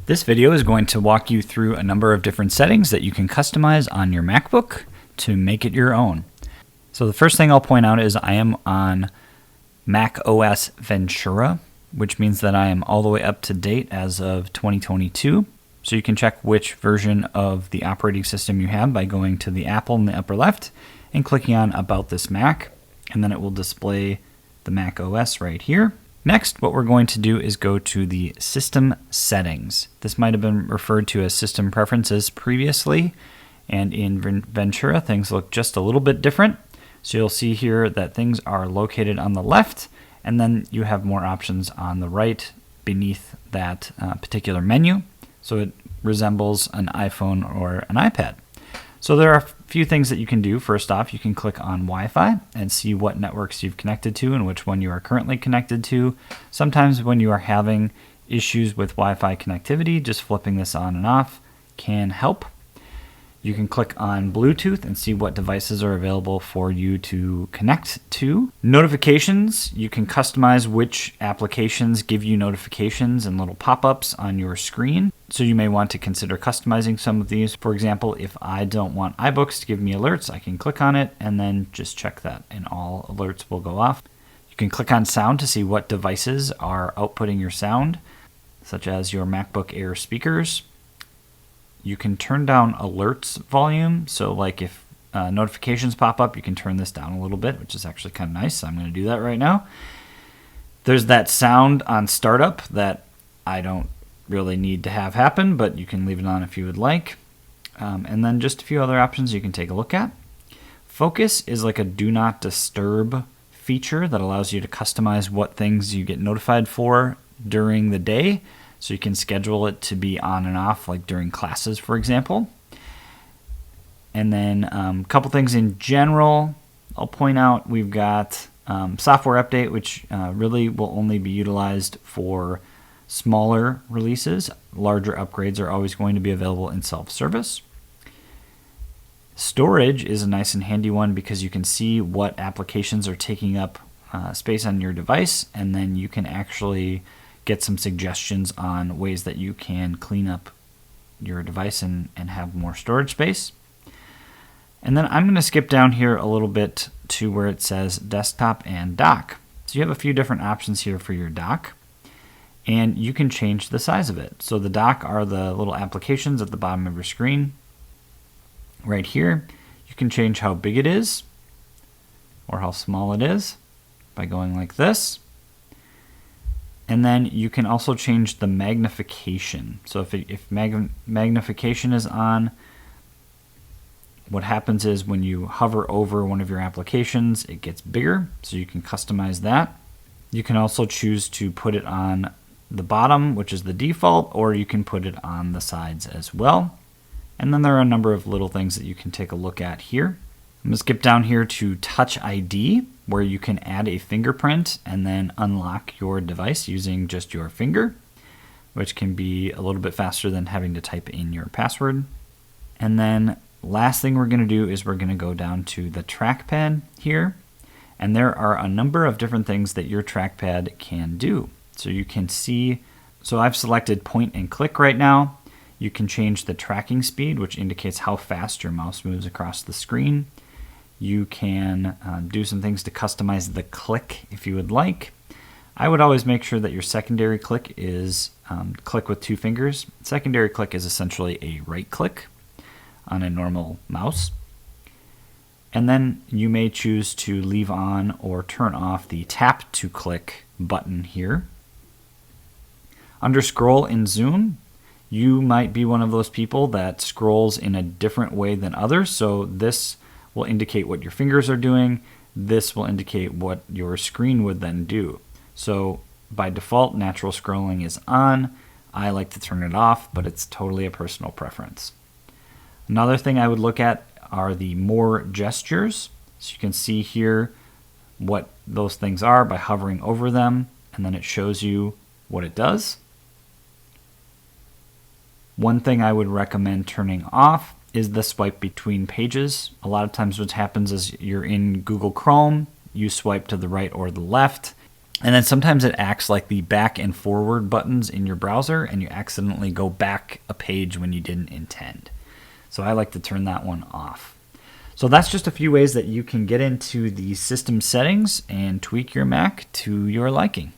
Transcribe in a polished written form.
This video is going to walk you through a number of different settings that you can customize on your MacBook to make it your own. So the first thing I'll point out is I am on macOS Ventura, which means that I am all the way up to date as of 2022. So you can check which version of the operating system you have by going to the Apple in the upper left and clicking on About This Mac, and then it will display the Mac OS right here. Next, what we're going to do is go to the System Settings. This might have been referred to as System Preferences previously, and in Ventura, things look just a little bit different. So you'll see here that things are located on the left, and then you have more options on the right beneath that particular menu. So it resembles an iPhone or an iPad. So there are a few things that you can do. First off, you can click on Wi-Fi and see what networks you've connected to and which one you are currently connected to. Sometimes when you are having issues with Wi-Fi connectivity, just flipping this on and off can help. You can click on Bluetooth and see what devices are available for you to connect to. Notifications, you can customize which applications give you notifications and little pop-ups on your screen. So you may want to consider customizing some of these. For example, if I don't want iBooks to give me alerts, I can click on it and then just check that and all alerts will go off. You can click on sound to see what devices are outputting your sound, such as your MacBook Air speakers. You can turn down alerts volume. So like if notifications pop up, you can turn this down a little bit, which is actually kind of nice. So I'm going to do that right now. There's that sound on startup that I don't really need to have happen, but you can leave it on if you would like. And then just a few other options you can take a look at. Focus is like a do not disturb feature that allows you to customize what things you get notified for during the day. So you can schedule it to be on and off, like during classes, for example. And then a couple things in general I'll point out. We've got software update, which really will only be utilized for smaller releases. Larger upgrades are always going to be available in self-service. Storage is a nice and handy one because you can see what applications are taking up space on your device, and then you can actually get some suggestions on ways that you can clean up your device and have more storage space. And then I'm going to skip down here a little bit to where it says desktop and dock. So you have a few different options here for your dock, and you can change the size of it. So the dock are the little applications at the bottom of your screen. Right here, you can change how big it is or how small it is by going like this. And then you can also change the magnification. So if magnification is on, what happens is when you hover over one of your applications, it gets bigger. So you can customize that. You can also choose to put it on the bottom, which is the default, or you can put it on the sides as well. And then there are a number of little things that you can take a look at here. I'm going to skip down here to Touch ID, where you can add a fingerprint and then unlock your device using just your finger, which can be a little bit faster than having to type in your password. And then last thing we're going to do is we're going to go down to the trackpad here. And there are a number of different things that your trackpad can do. So you can see, so I've selected point and click right now. You can change the tracking speed, which indicates how fast your mouse moves across the screen. You can do some things to customize the click if you would like. I would always make sure that your secondary click is click with two fingers. Secondary click is essentially a right click on a normal mouse. And then you may choose to leave on or turn off the tap to click button here. Under scroll and zoom, you might be one of those people that scrolls in a different way than others. So this will indicate what your fingers are doing. This will indicate what your screen would then do. So by default, natural scrolling is on. I like to turn it off, but it's totally a personal preference. Another thing I would look at are the more gestures. So you can see here what those things are by hovering over them, and then it shows you what it does. One thing I would recommend turning off is the swipe between pages. A lot of times what happens is you're in Google Chrome, you swipe to the right or the left, And then sometimes it acts like the back and forward buttons in your browser, and you accidentally go back a page when you didn't intend. So I like to turn that one off. So that's just a few ways that you can get into the system settings and tweak your Mac to your liking.